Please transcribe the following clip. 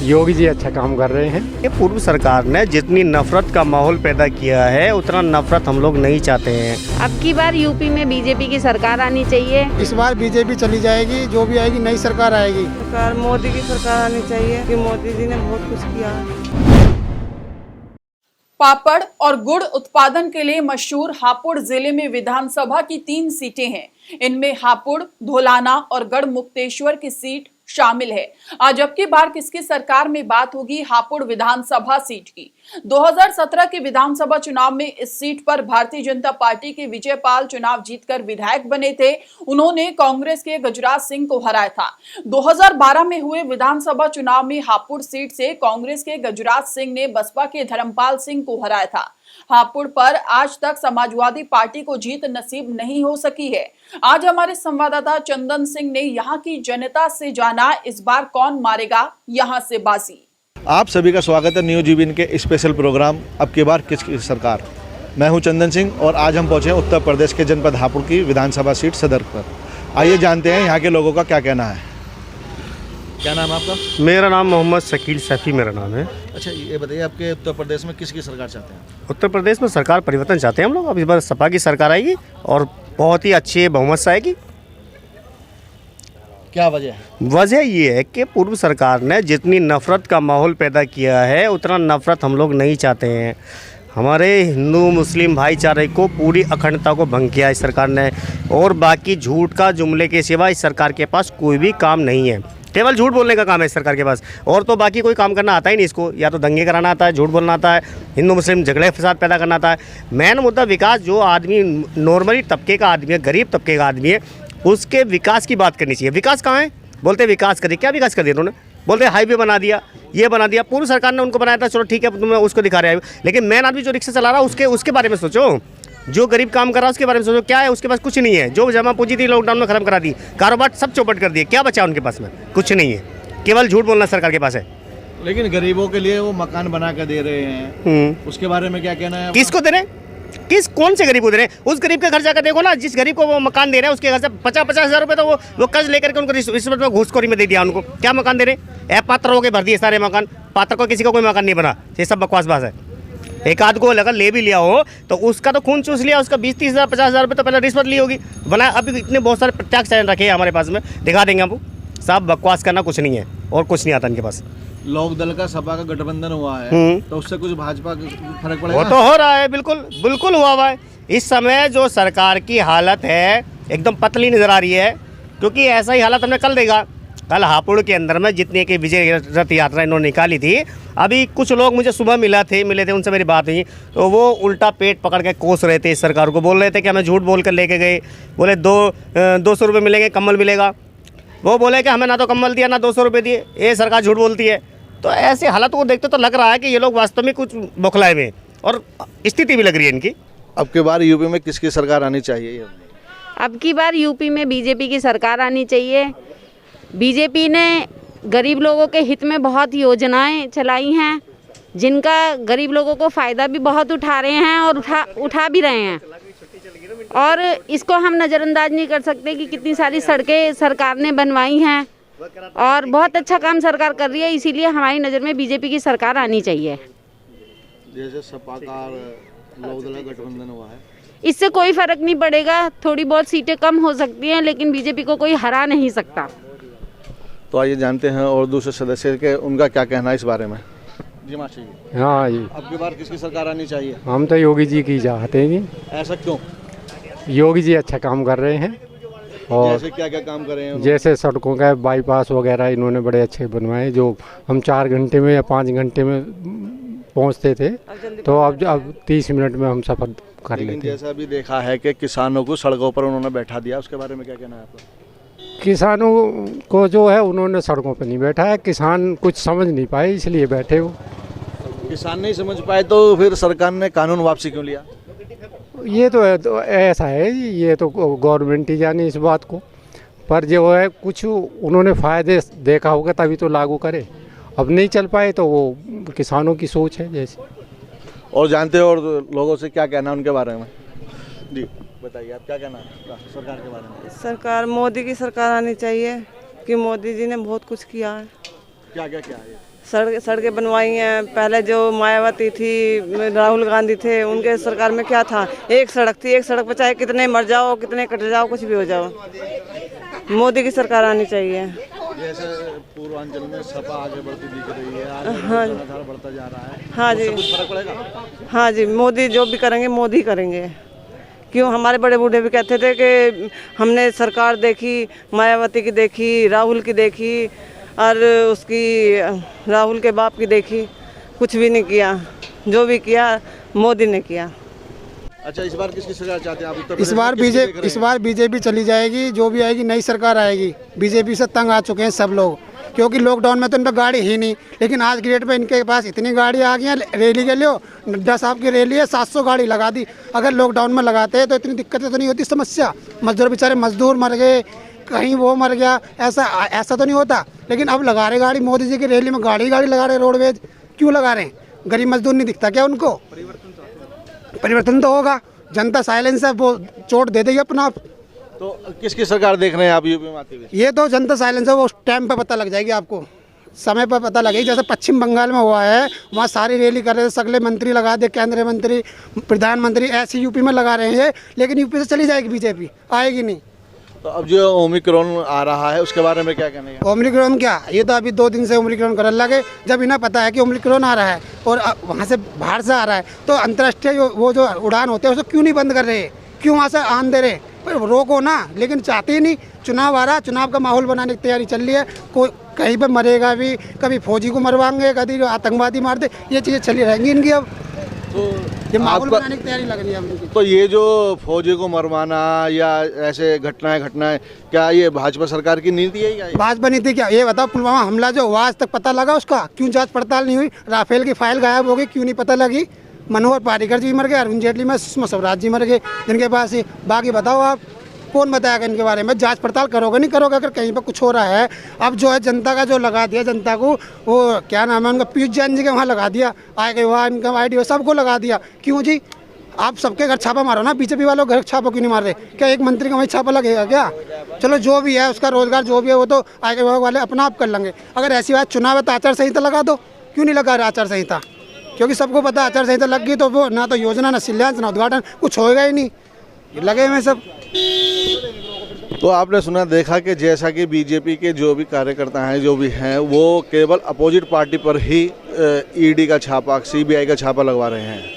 योगी जी अच्छा काम कर रहे हैं। ये पूर्व सरकार ने जितनी नफरत का माहौल पैदा किया है उतना नफरत हम लोग नहीं चाहते हैं। अब की बार यूपी में बीजेपी की सरकार आनी चाहिए। इस बार बीजेपी चली जाएगी, जो भी आएगी नई सरकार आएगी। सरकार मोदी की सरकार आनी चाहिए कि मोदी जी ने बहुत कुछ किया है। पापड़ और गुड़ उत्पादन के लिए मशहूर हापुड़ जिले में विधानसभा की 3 सीटें हैं। इनमें हापुड़, धौलाना और गढ़मुक्तेश्वर की सीट शामिल है। आज अब की बार किसकी सरकार में बात होगी हापुड़ विधानसभा सीट की। 2017 के विधानसभा चुनाव में इस सीट पर भारतीय जनता पार्टी के विजयपाल चुनाव जीतकर विधायक बने थे। उन्होंने कांग्रेस के गजराज सिंह को हराया था। 2012 में हुए विधानसभा चुनाव में हापुड़ सीट से कांग्रेस के गजराज सिंह ने बसपा के धर्मपाल सिंह को हराया था। हापुड़ पर आज तक समाजवादी पार्टी को जीत नसीब नहीं हो सकी है। आज हमारे संवाददाता चंदन सिंह ने यहां की जनता से जाना, इस बार कौन मारेगा यहां से बाजी। आप सभी का स्वागत है न्यूज जीबीएन के स्पेशल प्रोग्राम अब की बार किसकी सरकार। मैं हूं चंदन सिंह और आज हम पहुंचे हैं उत्तर प्रदेश के जनपद हापुड़ की विधानसभा सीट सदर पर। आइए जानते हैं यहाँ के लोगों का क्या कहना है। क्या नाम है आपका? मेरा नाम मोहम्मद शकील सैफी मेरा नाम है। अच्छा, ये बताइए आपके उत्तर प्रदेश में किसकी सरकार चाहते हैं? उत्तर प्रदेश में सरकार परिवर्तन चाहते हैं हम लोग। अब इस बार सपा की सरकार आएगी और बहुत ही अच्छी बहुमत से आएगी। क्या वजह है? वजह ये है कि पूर्व सरकार ने जितनी नफरत का माहौल पैदा किया है उतना नफरत हम लोग नहीं चाहते हैं। हमारे हिंदू मुस्लिम भाईचारे को पूरी अखंडता को भंग किया इस सरकार ने, और बाकी झूठ का जुमले के सिवा इस सरकार के पास कोई भी काम नहीं है। केवल झूठ बोलने का काम है इस सरकार के पास, और तो बाकी कोई काम करना आता ही नहीं इसको। या तो दंगे कराना आता है, झूठ बोलना आता है, हिंदू मुस्लिम झगड़े फसाद पैदा करना आता है। मेन मुद्दा विकास, जो आदमी नॉर्मली तबके का आदमी है, गरीब तबके का आदमी है, उसके विकास की बात करनी चाहिए। विकास कहाँ है? बोलते विकास करिए, क्या विकास कर दिया उन्होंने? बोलते हाईवे बना दिया, ये बना दिया। पूर्व सरकार ने उनको बनाया था, चलो ठीक है तुम्हें उसको दिखा रहे हैं, लेकिन मेन आदमी जो रिक्शा चला रहा है उसके बारे में सोचो। जो गरीब काम कर रहा है उसके बारे में सोचो। क्या है उसके पास? कुछ नहीं है। जो जमा पूंजी थी लॉकडाउन में खत्म करा दी, कारोबार सब चौपट कर दिए। क्या बचा उनके पास में? कुछ नहीं है, केवल झूठ बोलना सरकार के पास है। लेकिन गरीबों के लिए वो मकान बना कर दे रहे हैं, उसके बारे में क्या कहना है? किसको दे रहे हैं? कौन से गरीब को दे रहे हैं? उस गरीब के घर जाकर देखो ना, जिस गरीब को वो मकान दे रहे हैं उसके घर से 50-50 हज़ार रुपये तो वो कर्ज लेकर के उनको रिश्वत में घूसखोरी में दे दिया उनको। क्या मकान दे रहे हैं? पात्र होकर भर दिए सारे मकान। पात्र को किसी का कोई मकान नहीं बना। ये सब बकवास बात है। एक आध को अगर ले भी लिया हो तो उसका तो खून चूस लिया, उसका 20-30 हज़ार 50 हज़ार रुपये तो पहले रिश्वत ली होगी। बना अभी इतने बहुत सारे प्रत्यक्ष चैनल रखे हैं हमारे पास में, दिखा देंगे आपको। सब बकवास करना, कुछ नहीं है और कुछ नहीं आता इनके पास। लोक दल का सपा का गठबंधन हुआ है तो उससे कुछ भाजपा फर्क पड़ेगा? वो तो हो रहा है, बिल्कुल हुआ है। इस समय जो सरकार की हालत है एकदम पतली नजर आ रही है, क्योंकि ऐसा ही हालत हमने कल देखा। कल हापुड़ के अंदर में जितने की विजय रथ यात्रा इन्होंने निकाली थी, अभी कुछ लोग मुझे सुबह मिले थे उनसे मेरी बात हुई, तो वो उल्टा पेट पकड़ के कोस रहे थे इस सरकार को। बोल रहे थे कि हमें झूठ बोल कर लेके गए। बोले 200 रुपये मिलेंगे, कम्बल मिलेगा। वो बोले कि हमें ना तो कम्बल दिया ना 200 रुपये दिए। ये सरकार झूठ बोलती है। तो ऐसे हालत को देखते तो लग रहा है कि ये लोग वास्तव में कुछ बौखलाए में, और स्थिति भी लग रही है इनकी। अब की बार यूपी में किसकी सरकार आनी चाहिए? अब की बार यूपी में बीजेपी की सरकार आनी चाहिए। बीजेपी ने गरीब लोगों के हित में बहुत योजनाएं चलाई हैं, जिनका गरीब लोगों को फ़ायदा भी बहुत उठा रहे हैं और उठा भी रहे हैं। और इसको हम नज़रअंदाज नहीं कर सकते कि कितनी सारी सड़कें सरकार ने बनवाई हैं और बहुत अच्छा काम सरकार कर रही है। इसीलिए हमारी नज़र में बीजेपी की सरकार आनी चाहिए। जैसे सपा का लोक दल का गठबंधन हुआ है, इससे कोई फर्क नहीं पड़ेगा। थोड़ी बहुत सीटें कम हो सकती हैं, लेकिन बीजेपी को कोई हरा नहीं सकता। तो आइए जानते हैं और दूसरे सदस्य के उनका क्या कहना है इस बारे में। जी मास्टर जी, हाँ जी, अब की बार किसकी सरकार आनी चाहिए? हम तो योगी जी की चाहते हैं जी। ऐसा क्यों? योगी जी अच्छा काम कर रहे हैं। और जैसे क्या क्या काम कर रहे हैं? जैसे सड़कों का बाईपास वगैरह इन्होंने बड़े अच्छे बनवाए, जो हम 4 घंटे में या 5 घंटे में पहुंचते थे, तो अब 30 मिनट में हम सफर कर लेते हैं। जैसा भी देखा है कि किसानों को सड़कों पर उन्होंने बैठा दिया, उसके बारे में क्या कहना है आपका? किसानों को जो है उन्होंने सड़कों पर नहीं बैठा है। किसान कुछ समझ नहीं पाए इसलिए बैठे हो। किसान नहीं समझ पाए तो फिर सरकार ने कानून वापसी क्यों लिया? ये तो ऐसा है, ये तो गवर्नमेंट ही जाने इस बात को, पर जो है कुछ उन्होंने फ़ायदे देखा होगा तभी तो लागू करे। अब नहीं चल पाए तो वो किसानों की सोच है जैसे। और जानते हो और लोगों से क्या कहना उनके बारे में? जी बताइए, आप क्या कहना है सरकार के बारे में? सरकार मोदी की सरकार आनी चाहिए कि मोदी जी ने बहुत कुछ किया है। क्या क्या किया है? सड़कें बनवाई हैं। पहले जो मायावती थी, राहुल गांधी थे, उनके सरकार में क्या था? एक सड़क थी, एक सड़क पर चाहे कितने मर जाओ, कितने कट जाओ, कुछ भी हो जाओ। मोदी की सरकार आनी चाहिए। जैसे पूर्वांचल में सपा आगे बढ़ती दिख रही है, हाँ बढ़ता जा रहा है, हाँ जी, फर्क पड़ेगा? हाँ जी, मोदी जो भी करेंगे मोदी करेंगे। क्यों? हमारे बड़े बूढ़े भी कहते थे कि हमने सरकार देखी, मायावती की देखी, राहुल की देखी और उसकी राहुल के बाप की देखी, कुछ भी नहीं किया। जो भी किया मोदी ने किया। अच्छा, इस बार किसकी सरकार चाहते हैं आप? उत्तर इस बार बीजेपी चली जाएगी, जो भी आएगी नई सरकार आएगी। बीजेपी से तंग आ चुके हैं सब लोग, क्योंकि लॉकडाउन में तो इनका गाड़ी ही नहीं, लेकिन आज की डेट में इनके पास इतनी गाड़ी आ गई हैं। रैली के लिए नड्डा साहब की रैली है, 700 गाड़ी लगा दी। अगर लॉकडाउन में लगाते तो इतनी दिक्कतें तो नहीं होती। समस्या मजदूर बेचारे मजदूर मर गए, कहीं वो मर गया, ऐसा तो नहीं होता। लेकिन अब लगा रहे गाड़ी, मोदी जी की रैली में गाड़ी लगा रहे। रोडवेज क्यों लगा रहे हैं? गरीब मजदूर नहीं दिखता क्या उनको? परिवर्तन तो होगा। जनता साइलेंस है, वो चोट दे देगी अपना। तो किसकी सरकार देख रहे हैं आप यूपी में आते हुए? ये तो जनता साइलेंस है, वो टाइम पे पता लग जाएगी आपको, समय पर पता लगेगी। जैसे पश्चिम बंगाल में हुआ है, वहाँ सारी रैली कर रहे थे, सगले मंत्री लगा दे, केंद्रीय मंत्री, प्रधानमंत्री, ऐसे यूपी में लगा रहे हैं। लेकिन यूपी से चली जाएगी बीजेपी, आएगी नहीं। तो अब जो ओमिक्रॉन आ रहा है उसके बारे में क्या कहना है? ओमिक्रॉन क्या, ये तो अभी 2 दिन से ओमिक्रॉन करने लगे। जब इन्हें पता है कि ओमिक्रॉन आ रहा है और वहाँ से बाहर से आ रहा है, तो अंतर्राष्ट्रीय वो जो उड़ान होते हैं उसको क्यों नहीं बंद कर रहे? क्यों वहाँ से आन दे रहे? रोको ना, लेकिन चाहते ही नहीं। चुनाव आ रहा, चुनाव का माहौल बनाने की तैयारी चल रही है। कोई कहीं पर मरेगा भी, कभी फौजी को मरवाएंगे, कभी आतंकवादी मार दे, ये चीज़ें चली रहेंगी इनकी। अब तो ये माहौल बनाने की तैयारी लग रही है अब इनकी। तो ये जो फौजी को मरवाना या ऐसे घटनाएं, क्या ये भाजपा सरकार की नीति है या? भाजपा नीति क्या? ये बताओ, पुलवामा हमला जो हुआ आज तक पता लगा उसका? क्यों जांच पड़ताल नहीं हुई? राफेल की फाइल गायब हो गई, क्यों नहीं पता लगी? मनोहर पर्रिकर जी मर गए, अरुण जेटली में सुषमा स्वराज जी मर गए, जिनके पास ही। बाकी बताओ आप, कौन बताएगा इनके बारे में? जांच पड़ताल करोगे नहीं करोगे? अगर कहीं पर कुछ हो रहा है, अब जो है जनता का जो लगा दिया, जनता को वो क्या नाम है उनका, पीयूष जैन जी के वहाँ लगा दिया, आएगा वहाँ इनकम ID सबको लगा दिया। क्यों जी? आप सबके घर छापा मारो ना, बीजेपी वालों घर छापा क्यों नहीं मार रहे? क्या एक मंत्री का वहीं छापा लगेगा क्या? चलो जो भी है उसका रोजगार जो भी है वो तो आगे विभाग वाले अपना आप कर लेंगे। अगर ऐसी बात चुनाव है तो आचार संहिता लगा दो। क्यों नहीं लगा रहा आचार संहिता? क्योंकि सबको पता आचार संहिता लग गई तो वो ना तो योजना, ना शिलान्यास, ना उद्घाटन, कुछ होएगा ही नहीं। लगे हुए सब। तो आपने सुना देखा कि जैसा कि बीजेपी के जो भी कार्यकर्ता हैं, जो भी हैं, वो केवल अपोजिट पार्टी पर ही ईडी का छापा, CBI का छापा लगवा रहे हैं।